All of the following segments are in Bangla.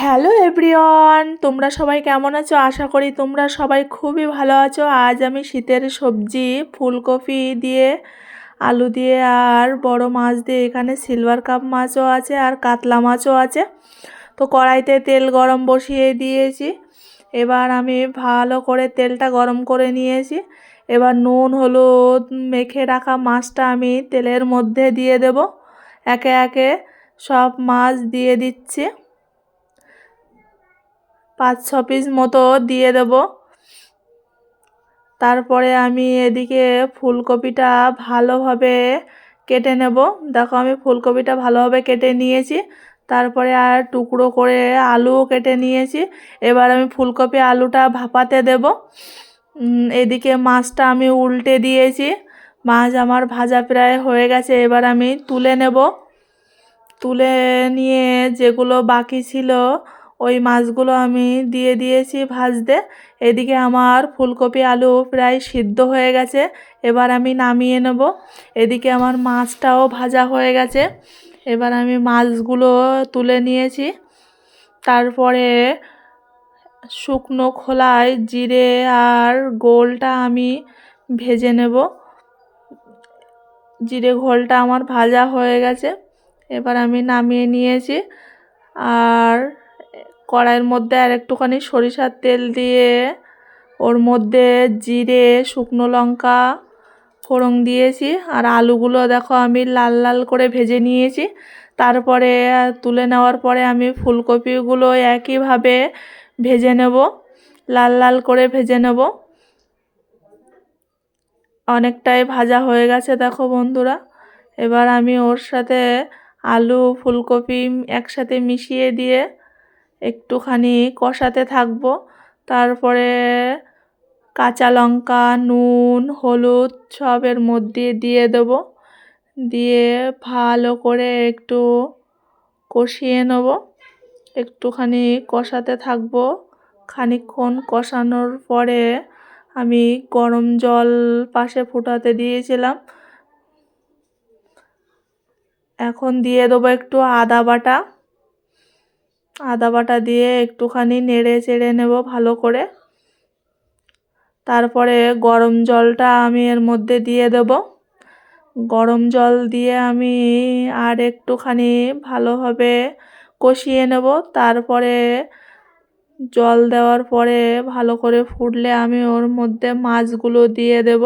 হ্যালো এভরিওয়ান, তোমরা সবাই কেমন আছো? আশা করি তোমরা সবাই খুবই ভালো আছো। আজ আমি শীতের সবজি ফুলকপি দিয়ে, আলু দিয়ে আর বড় মাছ দিয়ে, এখানে সিলভার কাপ মাছও আছে আর কাতলা মাছও আছে। তো কড়াইতে তেল গরম বসিয়ে দিয়েছি। এবার আমি ভালো করে তেলটা গরম করে নিয়েছি। এবার নুন হলুদ মেখে রাখা মাছটা আমি তেলের মধ্যে দিয়ে দেব। একে একে সব মাছ দিয়ে দিচ্ছি। 5-6 পিস মতো দিয়ে দেব। তারপরে আমি এদিকে ফুলকপিটা ভালোভাবে কেটে নেব। দেখো আমি ফুলকপিটা ভালোভাবে কেটে নিয়েছি। তারপরে আর টুকরো করে আলুও কেটে নিয়েছি। এবার আমি ফুলকপি আলুটা ভাপাতে দেব। এদিকে মাছটা আমি উল্টে দিয়েছি। মাছ আমার ভাজা প্রায় হয়ে গেছে। এবার আমি তুলে নেব। তুলে নিয়ে যেগুলো বাকি ছিল ওই মাছগুলো আমি দিয়ে দিয়েছি ভাজতে। এদিকে আমার ফুলকপি আলু প্রায় সিদ্ধ হয়ে গেছে। এবার আমি নামিয়ে নেব। এদিকে আমার মাছটাও ভাজা হয়ে গেছে। এবার আমি মাছগুলো তুলে নিয়েছি। তারপরে শুকনো খোলায় জিরে আর গোলটা আমি ভেজে নেব। জিরে ঘোলটা আমার ভাজা হয়ে গেছে। এবার আমি নামিয়ে নিয়েছি। আর কড়াইয়ের মধ্যে আর একটুখানি সরিষার তেল দিয়ে ওর মধ্যে জিরে শুকনো লঙ্কা ফোড়ন দিয়েছি। আর আলুগুলো দেখো আমি লাল লাল করে ভেজে নিয়েছি। তারপরে তুলে নেওয়ার পরে আমি ফুলকপিগুলো একইভাবে ভেজে নেব, লাল লাল করে ভেজে নেব। অনেকটাই ভাজা হয়ে গেছে দেখো বন্ধুরা। এবার আমি ওর সাথে আলু ফুলকপি একসাথে মিশিয়ে দিয়ে একটুখানি কষাতে থাকবো। তারপরে কাঁচা লঙ্কা নুন হলুদ সবের মধ্যে দিয়ে দেব। দিয়ে ভালো করে একটু কষিয়ে নেব। একটুখানি কষাতে থাকবো। খানিকক্ষণ কষানোর পরে আমি গরম জল পাশে ফুটাতে দিয়েছিলাম। এখন দিয়ে দেবো একটু আদা বাটা। আদা বাটা দিয়ে একটুখানি নেড়ে চেড়ে নেব ভালো করে। তারপরে গরম জলটা আমি এর মধ্যে দিয়ে দেব। গরম জল দিয়ে আমি আর একটুখানি ভালোভাবে কষিয়ে নেব। তারপরে জল দেওয়ার পরে ভালো করে ফুটলে আমি ওর মধ্যে মাছগুলো দিয়ে দেব।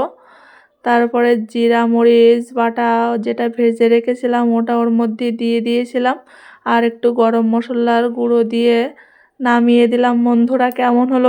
তারপরে জিরা মরিচ বাটা যেটা ভেজে রেখেছিলাম ওটা ওর মধ্যে দিয়ে দিয়েছিলাম। আর একটু গরম মশলার গুঁড়ো দিয়ে নামিয়ে দিলাম। বন্ধুরা কেমন হলো?